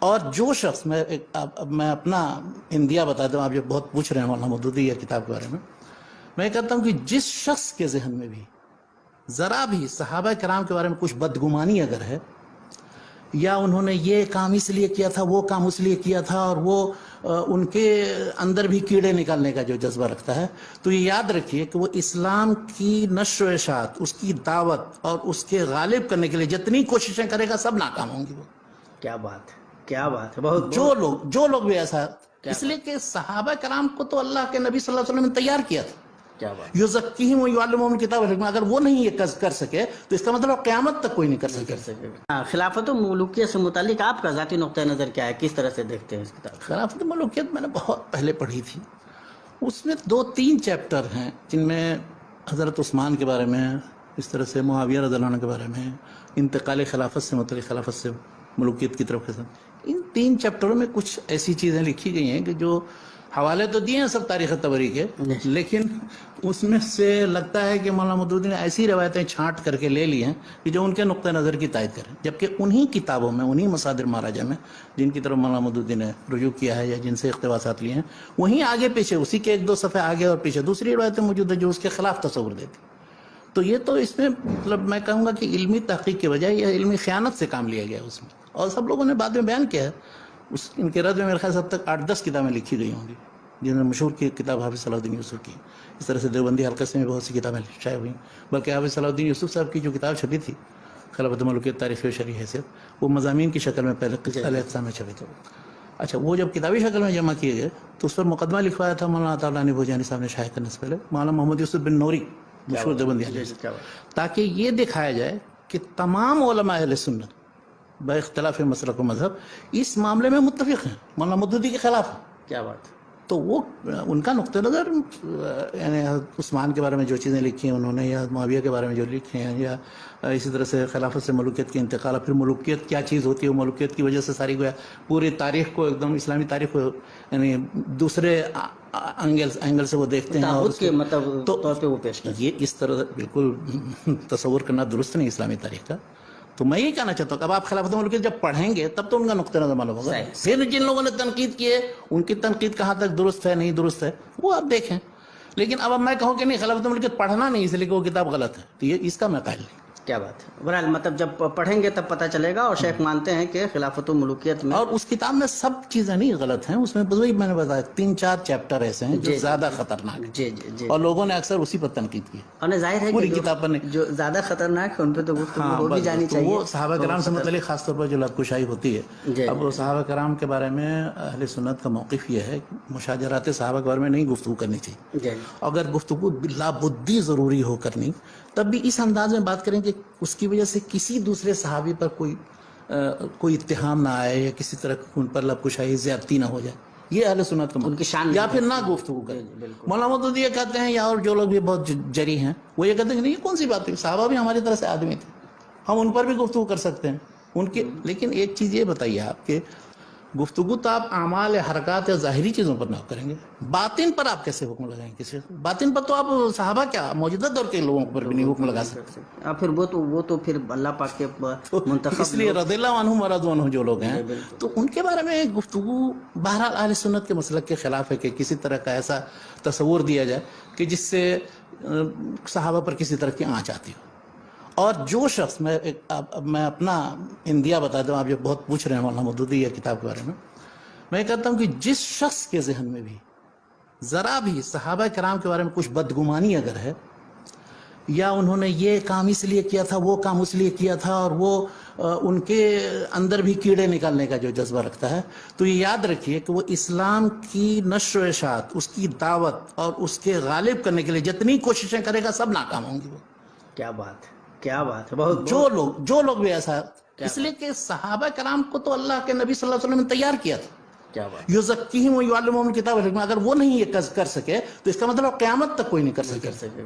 اور جو شخص میں اپنا اندیا بتاتا ہوں، آپ جو بہت پوچھ رہے ہیں مولانا مودودی یا کتاب کے بارے میں کہتا ہوں کہ جس شخص کے ذہن میں بھی ذرا بھی صحابہ کرام کے بارے میں کچھ بدگمانی اگر ہے، یا انہوں نے یہ کام اس لیے کیا تھا، وہ کام اس لیے کیا تھا، اور وہ ان کے اندر بھی کیڑے نکالنے کا جو جذبہ رکھتا ہے، تو یہ یاد رکھیے کہ وہ اسلام کی نشر و اشاعت، اس کی دعوت اور اس کے غالب کرنے کے لیے جتنی کوششیں کرے گا سب ناکام ہوں گی وہ۔ کیا بات ہے، کیا بات ہے، بہت جو لوگ بھی ایسا، اس لیے کہ صحابہ کرام کو تو اللہ کے نبی صلی اللہ علیہ وسلم نے تیار کیا تھا۔ کیا بات، یزکیہم ویعلمہم الکتاب والحکمہ، اگر وہ نہیں یہ کر سکے تو اس کا مطلب قیامت تک کوئی نہیں کر سکے۔ خلافت و ملوکیت سے متعلق آپ کا ذاتی نقطہ نظر کیا ہے، کس طرح سے دیکھتے ہیں اس کتاب؟ خلافت و ملوکیت میں نے بہت پہلے پڑھی تھی، اس میں 2-3 چیپٹر ہیں جن میں حضرت عثمان کے بارے میں، اس طرح سے معاویہ رضی اللہ عنہ کے بارے میں، انتقال خلافت سے متعلق، خلافت سے ملوکیت کی طرف کے، ان 3 چیپٹروں میں کچھ ایسی چیزیں لکھی گئی ہیں کہ جو حوالے تو دیے ہیں سب تاریخ طبری کے، لیکن اس میں سے لگتا ہے کہ مولانا مودودی نے ایسی روایتیں چھانٹ کر کے لے لی ہیں کہ جو ان کے نقطہ نظر کی تائید کریں، جبکہ انہی کتابوں میں، انہی مصادر مہراجہ میں جن کی طرف مولانا مودودی نے رجوع کیا ہے یا جن سے اقتباسات لیے ہیں، وہیں آگے پیچھے اسی کے 1-2 صفحے آگے اور پیچھے دوسری روایتیں موجود ہیں جو اس کے خلاف تصور دیتی۔ تو یہ تو اس میں مطلب میں کہوں گا کہ علمی تحقیق کے بجائے یہ علمی خیانت سے کام لیا گیا اس میں، اور سب لوگوں نے بعد میں بیان کیا ہے۔ ان کے رد میں میرے خیال سے اب تک 8-10 کتابیں لکھی گئی ہوں گی، جن میں مشہور کی کتاب حافظ صلاح الدین یوسف کی، اس طرح سے دیوبندی حلقے سے بھی بہت سی کتابیں شائع ہوئیں، بلکہ حافظ صلاح الدین یوسف صاحب کی جو کتاب چھپی تھی خلافت و ملوکیت تاریخ و شرعی حیثیت، وہ مضامین کی شکل میں پہلے اقسام میں چھپی تھی۔ اچھا، وہ جب کتابی شکل میں جمع کیے گئے تو اس پر مقدمہ لکھوایا تھا مولانا عطا اللہ بھوجانی صاحب نے شائع کرنے سے پہلے، مولانا محمد یوسف بن نوری، مشہور دیوبندی حلقے سے، تاکہ یہ دکھایا جائے کہ تمام علماء اہل سنت با اختلاف مسلک و مذہب اس معاملے میں متفق ہیں، مولانا مودودی کے خلاف ہیں۔ کیا بات، تو وہ ان کا نقطہ نظر، یعنی عثمان کے بارے میں جو چیزیں لکھی ہیں انہوں نے، یا معاویہ کے بارے میں جو لکھے ہیں، یا اسی طرح سے خلافت سے ملوکیت کے انتقال، پھر ملوکیت کیا چیز ہوتی ہے، ملوکیت کی وجہ سے ساری گویا پوری تاریخ کو، ایک دم اسلامی تاریخ کو یعنی دوسرے اینگل سے وہ دیکھتے ہیں، اور کے مطلب طور پہ وہ پیش کرتے ہیں۔ یہ اس طرح بالکل تصور کرنا درست نہیں اسلامی تاریخ کا۔ تو میں یہ کہنا چاہتا ہوں کہ اب آپ خلافت ملوکیت جب پڑھیں گے تب تو ان کا نقطہ نظر معلوم ہوگا، پھر جن لوگوں نے تنقید کی ہے ان کی تنقید کہاں تک درست ہے، نہیں درست ہے، وہ آپ دیکھیں۔ لیکن اب میں کہوں کہ نہیں خلافت ملوکیت پڑھنا نہیں، اس لیے کہ وہ کتاب غلط ہے، تو یہ اس کا میں قائل نہیں۔ کیا بات ہے، بہرحال مطلب جب پڑھیں گے تب پتہ چلے گا، اور شیخ مانتے ہیں کہ خلافت و ملوکیت میں، اور اس کتاب میں سب چیزیں نہیں غلط ہیں، اس میں وہی میں نے بتایا 3-4 چیپٹر ایسے ہیں جو زیادہ خطرناک ہیں، جی، اور لوگوں نے اکثر اسی پر تنقید کی، اور ظاہر ہے پوری کہ کتاب پر نہیں۔ جو زیادہ خطرناک ہے ان پہ تو گفتگو ہو بھی جانی چاہیے۔ وہ صحابہ کرام سے متعلق خاص طور پر جو لبکشائی ہوتی ہے، اب وہ صحابہ کرام کے بارے میں اہل سنت کا موقف یہ ہے کہ مشاجرات صحابہ کے بارے میں نہیں گفتگو کرنی چاہیے، اگر گفتگو بلا بدی ضروری ہو کرنی تب بھی اس انداز میں بات کریں کہ اس کی وجہ سے کسی دوسرے صحابی پر کوئی اتہام نہ آئے، یا کسی طرح ان پر لبکشائی زیادتی نہ ہو جائے، یہ اہل سنت کا ان کی شان، یا پھر نہ گفتگو کریں۔ مولانا مودودی یہ کہتے ہیں، یا اور جو لوگ بھی بہت جری ہیں وہ یہ کہتے ہیں کہ نہیں، یہ کون سی بات ہے، صحابہ بھی ہماری طرح سے آدمی تھے، ہم ان پر بھی گفتگو کر سکتے ہیں ان کے۔ لیکن ایک چیز یہ بتائیے آپ کہ گفتگو تو آپ اعمال، حرکات یا ظاہری چیزوں پر نہ کریں گے، باطن پر آپ کیسے حکم لگائیں گے؟ کسی باطن پر تو آپ صحابہ کیا موجودہ دور کے لوگوں پر بھی نہیں حکم لگا سکتے، پھر وہ تو پھر اللہ پاک کے منتخب، اس لیے رضی اللہ عنہم ورضوا عنہ جو لوگ ہیں تو ان کے بارے میں گفتگو بہرحال اہل سنت کے مسلک کے خلاف ہے کہ کسی طرح کا ایسا تصور دیا جائے کہ جس سے صحابہ پر کسی طرح کی آنچ آتی ہو۔ اور جو شخص میں اپنا اندیا بتاتا ہوں، آپ جو بہت پوچھ رہے ہیں مولانا مودودی یا کتاب کے بارے میں کہتا ہوں کہ جس شخص کے ذہن میں بھی ذرا بھی صحابہ کرام کے بارے میں کچھ بدگمانی اگر ہے، یا انہوں نے یہ کام اس لیے کیا تھا، وہ کام اس لیے کیا تھا، اور وہ ان کے اندر بھی کیڑے نکالنے کا جو جذبہ رکھتا ہے، تو یہ یاد رکھیے کہ وہ اسلام کی نشر و اشاعت، اس کی دعوت اور اس کے غالب کرنے کے لیے جتنی کوششیں کرے گا سب ناکام ہوں گی وہ۔ کیا بات ہے، کیا بات ہے، بہت جو لوگ بھی ایسا، اس لیے کہ صحابہ کرام کو تو اللہ کے نبی صلی اللہ علیہ وسلم نے تیار کیا تھا۔ کیا بات، یزکیہم ویعلمہم الکتاب والحکمہ، اگر وہ نہیں یہ کر سکے تو اس کا مطلب قیامت تک کوئی نہیں کر سکے۔